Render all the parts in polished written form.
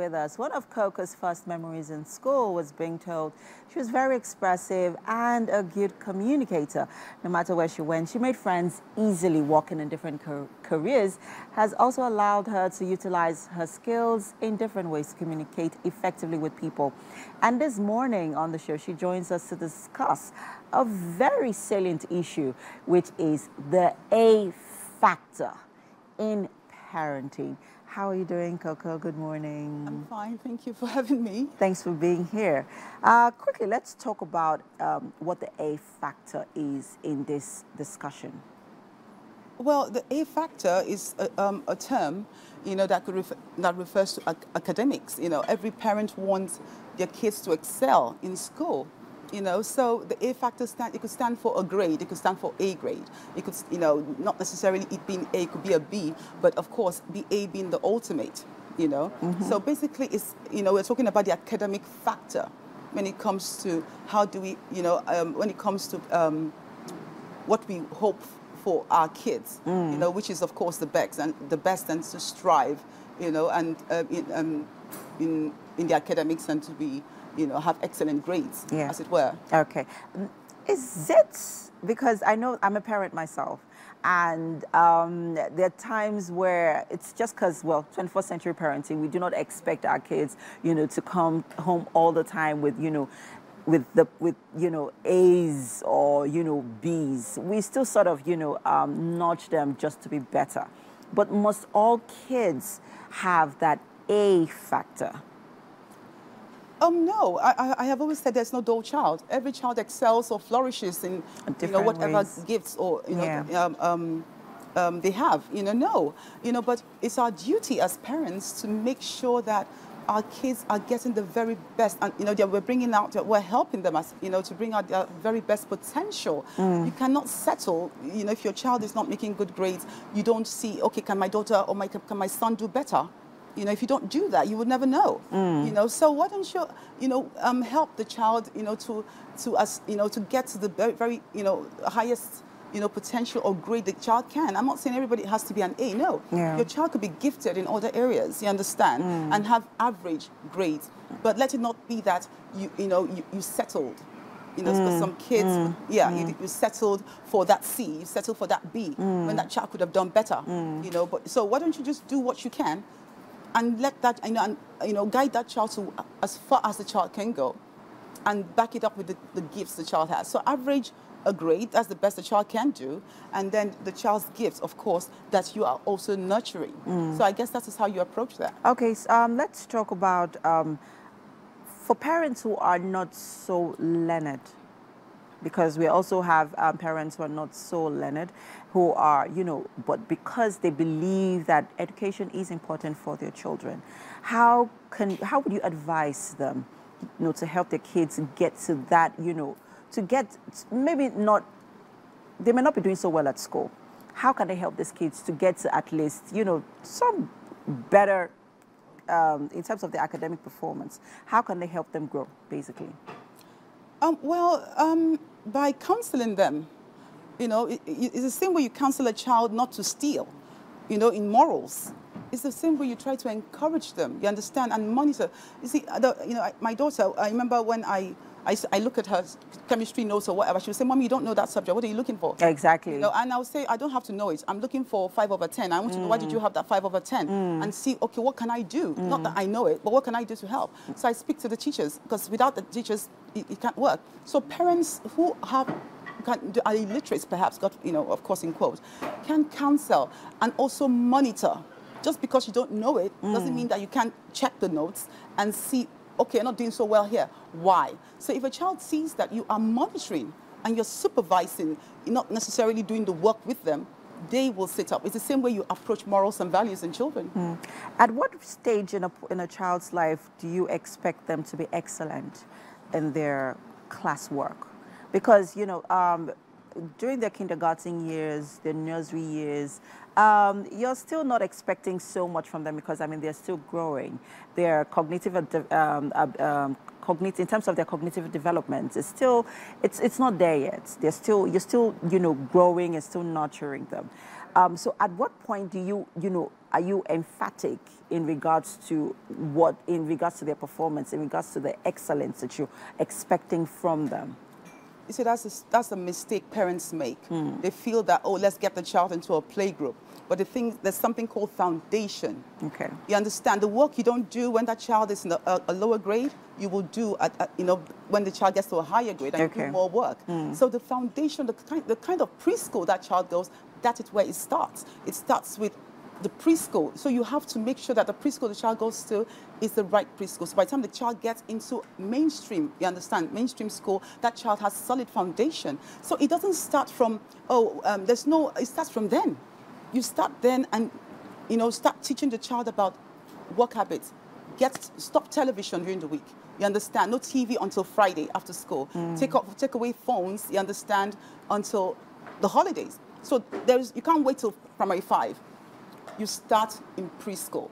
with us. One of Coco's first memories in school was being told she was very expressive and a good communicator. No matter where she went, she made friends easily. Working in different careers has also allowed her to utilize her skills in different ways to communicate effectively with people. And this morning on the show, she joins us to discuss a very salient issue, which is the A factor in parenting. How are you doing, Coco? Good morning. I'm fine. Thank you for having me. Thanks for being here. Quickly, let's talk about what the A factor is in this discussion. Well, the A factor is a term, that refers to academics. Every parent wants their kids to excel in school. So the A factor it could stand for a grade, it could stand for A grade. It could, not necessarily it being A, it could be a B, but of course, the A being the ultimate, So basically, it's, we're talking about the academic factor when it comes to how do we, when it comes to what we hope for our kids, which is of course the best and to strive, and in the academics and to be, have excellent grades, as it were. Okay. Is it, because I know I'm a parent myself, and there are times where it's just because, well, 21st century parenting, we do not expect our kids, to come home all the time with, with A's or, B's. We still sort of, nudge them just to be better. But must all kids have that A factor? No, I have always said there's no dull child. Every child excels or flourishes in whatever gifts or they have. No, but it's our duty as parents to make sure that our kids are getting the very best, and that we're helping them as to bring out their very best potential. You cannot settle. If your child is not making good grades, you don't see, okay, can my daughter or can my son do better? If you don't do that, you would never know. So why don't you, help the child, to get to the very, highest, potential or grade the child can. I'm not saying everybody has to be an A. No, your child could be gifted in other areas. You understand, and have average grades. But let it not be that you settled. Because some kids, you settled for that C, you settled for that B, when that child could have done better. But so why don't you just do what you can? And let that, guide that child to as far as the child can go, and back it up with the gifts the child has. So average a grade, that's the best the child can do, and then the child's gifts, of course, that you are also nurturing. So I guess that is how you approach that. Okay, so, let's talk about for parents who are not so learned, because we also have parents who are not so learned, who are, but because they believe that education is important for their children, how would you advise them, to help their kids get to that, to get, maybe not, they may not be doing so well at school. How can they help these kids to get to at least, some better, in terms of their academic performance? How can they help them grow, basically? By counseling them, it's the same way you counsel a child not to steal, in morals. It's the same way you try to encourage them, you understand, and monitor. You see, my daughter, I remember when I look at her chemistry notes or whatever, she would say, Mommy, you don't know that subject. What are you looking for? Exactly. And I would say, I don't have to know it. I'm looking for 5 over 10. I want to know, why did you have that 5 over 10? And see, okay, what can I do? Not that I know it, but what can I do to help? So I speak to the teachers, because without the teachers, it can't work. So parents who are illiterate, perhaps, of course, in quotes, can counsel and also monitor. Just because you don't know it doesn't mean that you can't check the notes and see, okay, I'm not doing so well here. Why? So if a child sees that you are monitoring and you're supervising, you're not necessarily doing the work with them, they will sit up. It's the same way you approach morals and values in children. At what stage in a child's life do you expect them to be excellent in their classwork? Because, during their kindergarten years, their nursery years, you're still not expecting so much from them, because, they're still growing. Their cognitive, in terms of their cognitive development, it's not there yet. You're still, growing and still nurturing them. So at what point do you, are you emphatic in regards to their performance, in regards to the excellence that you're expecting from them? You see, that's a mistake parents make. They feel that, oh, let's get the child into a play group. But the thing, there's something called foundation. Okay. You understand? The work you don't do when that child is in a lower grade, you will do when the child gets to a higher grade and you do more work. So the foundation, the kind of preschool that child goes, that is where it starts. It starts with the preschool. So you have to make sure that the preschool the child goes to is the right preschool. So by the time the child gets into mainstream, you understand, mainstream school, that child has solid foundation. So it doesn't start from, it starts from then. You start then and, start teaching the child about work habits. Stop television during the week. You understand? No TV until Friday after school. Take away phones, you understand, until the holidays. So you can't wait till primary 5. You start in preschool.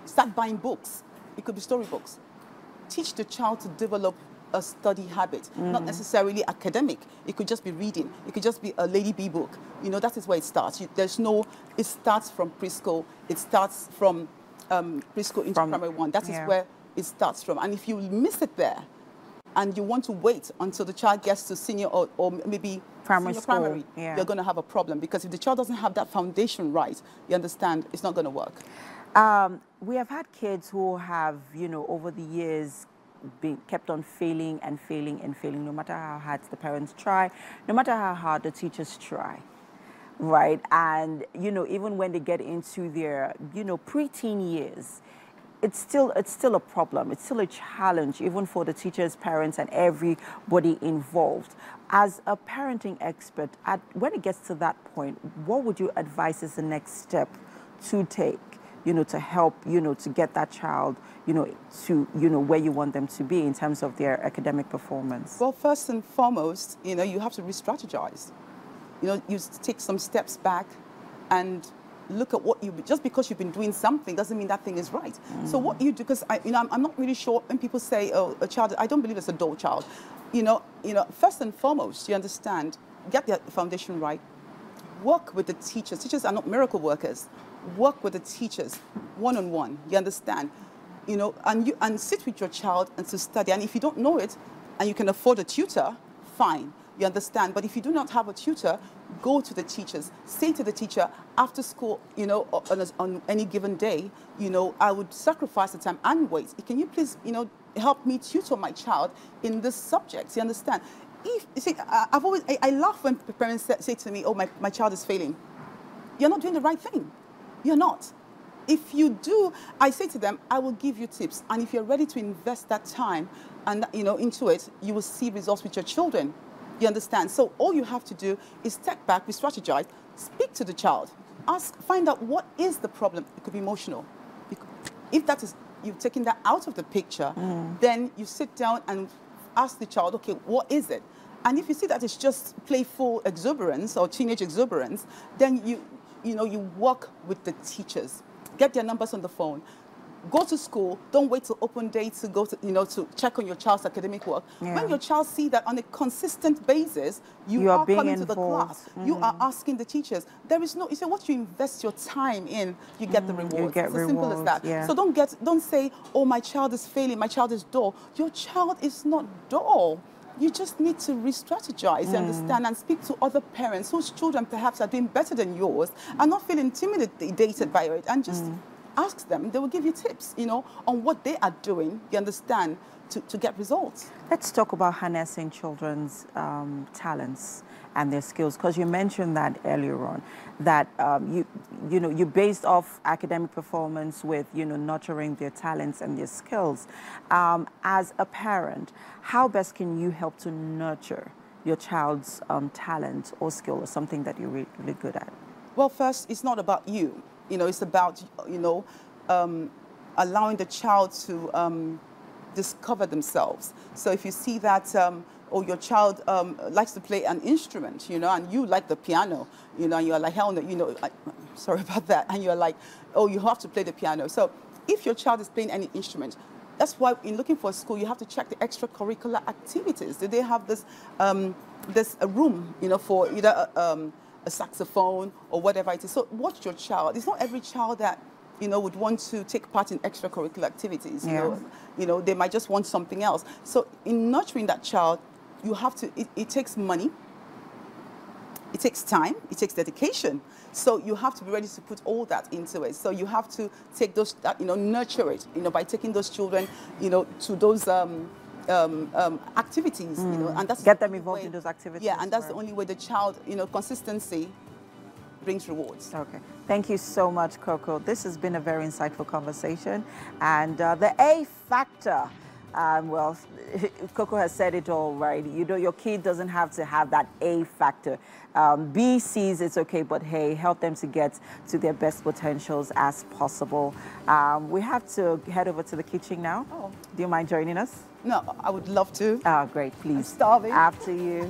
Start buying books. It could be storybooks. Teach the child to develop a study habit, not necessarily academic. It could just be reading. It could just be a Lady B book. That is where it starts. It starts from preschool. It starts from preschool into primary 1. That is where it starts from. And if you miss it there, and you want to wait until the child gets to senior or maybe primary, you're going to have a problem. Because if the child doesn't have that foundation right, you understand, it's not going to work. We have had kids who have, over the years, been kept on failing and failing and failing, no matter how hard the parents try, no matter how hard the teachers try, right? And, even when they get into their, preteen years, it's still a problem. It's still a challenge, even for the teachers, parents, and everybody involved. As a parenting expert, when it gets to that point, what would you advise is the next step to take, to help, to get that child, to, where you want them to be in terms of their academic performance? Well, first and foremost, you have to re-strategize. You take some steps back and look at what just because you've been doing something doesn't mean that thing is right. So what you do, because I'm not really sure when people say, oh, a child, I don't believe it's a dull child. First and foremost, you understand, get the foundation right. Work with the teachers. Teachers are not miracle workers. Work with the teachers one-on-one. You understand, and sit with your child and to study. And if you don't know it, and you can afford a tutor, fine. You understand? But if you do not have a tutor, go to the teachers. Say to the teacher, after school, on any given day, I would sacrifice the time and wait. Can you please, help me tutor my child in this subject? You understand? I laugh when parents say to me, oh, my child is failing. You're not doing the right thing. You're not. If you do, I say to them, I will give you tips. And if you're ready to invest that time and, into it, you will see results with your children. You understand? So all you have to do is step back, re-strategize, speak to the child, find out what is the problem. It could be emotional. If that is, you've taken that out of the picture, then you sit down and ask the child, okay, what is it? And if you see that it's just playful exuberance or teenage exuberance, then you work with the teachers. Get their numbers on the phone. Go to school. Don't wait till open day to go to, to check on your child's academic work. When your child sees that on a consistent basis, you are coming to the class. You are asking the teachers. There is no, you say, what you invest your time in, you get the rewards. It's as simple as that. So don't say, oh, my child is failing, my child is dull. Your child is not dull. You just need to re-strategize, understand, and speak to other parents whose children perhaps are doing better than yours and not feel intimidated by it, and just ask them. They will give you tips, on what they are doing, you understand, to get results. Let's talk about harnessing children's talents and their skills, because you mentioned that earlier on, that you based off academic performance with nurturing their talents and their skills. As a parent, how best can you help to nurture your child's talent or skill, or something that you're really good at? Well, first, it's not about you. It's about allowing the child to discover themselves. So if you see that or your child likes to play an instrument, and you like the piano, and you're like, hell no, sorry about that, and you're like, oh, you have to play the piano. So if your child is playing any instrument, that's why in looking for a school, you have to check the extracurricular activities. Do they have this a room, for either a saxophone or whatever it is. So watch your child. It's not every child that, you know, would want to take part in extracurricular activities. You know, they might just want something else. So in nurturing that child, you have to, it takes money, it takes time, it takes dedication. So you have to be ready to put all that into it. So you have to take those, you know, nurture it, you know, by taking those children, you know, to those activities, you know, and that's get them involved in those activities. Yeah, and that's the only way the child, you know, consistency brings rewards. Okay. Thank you so much, Coco. This has been a very insightful conversation. And the A factor, well, Coco has said it all, right? You know, your kid doesn't have to have that A factor. B, C's, it's okay, but hey, help them to get to their best potentials as possible. We have to head over to the kitchen now. Oh. Do you mind joining us? No, I would love to. Ah, great, please. I'm starving. After you.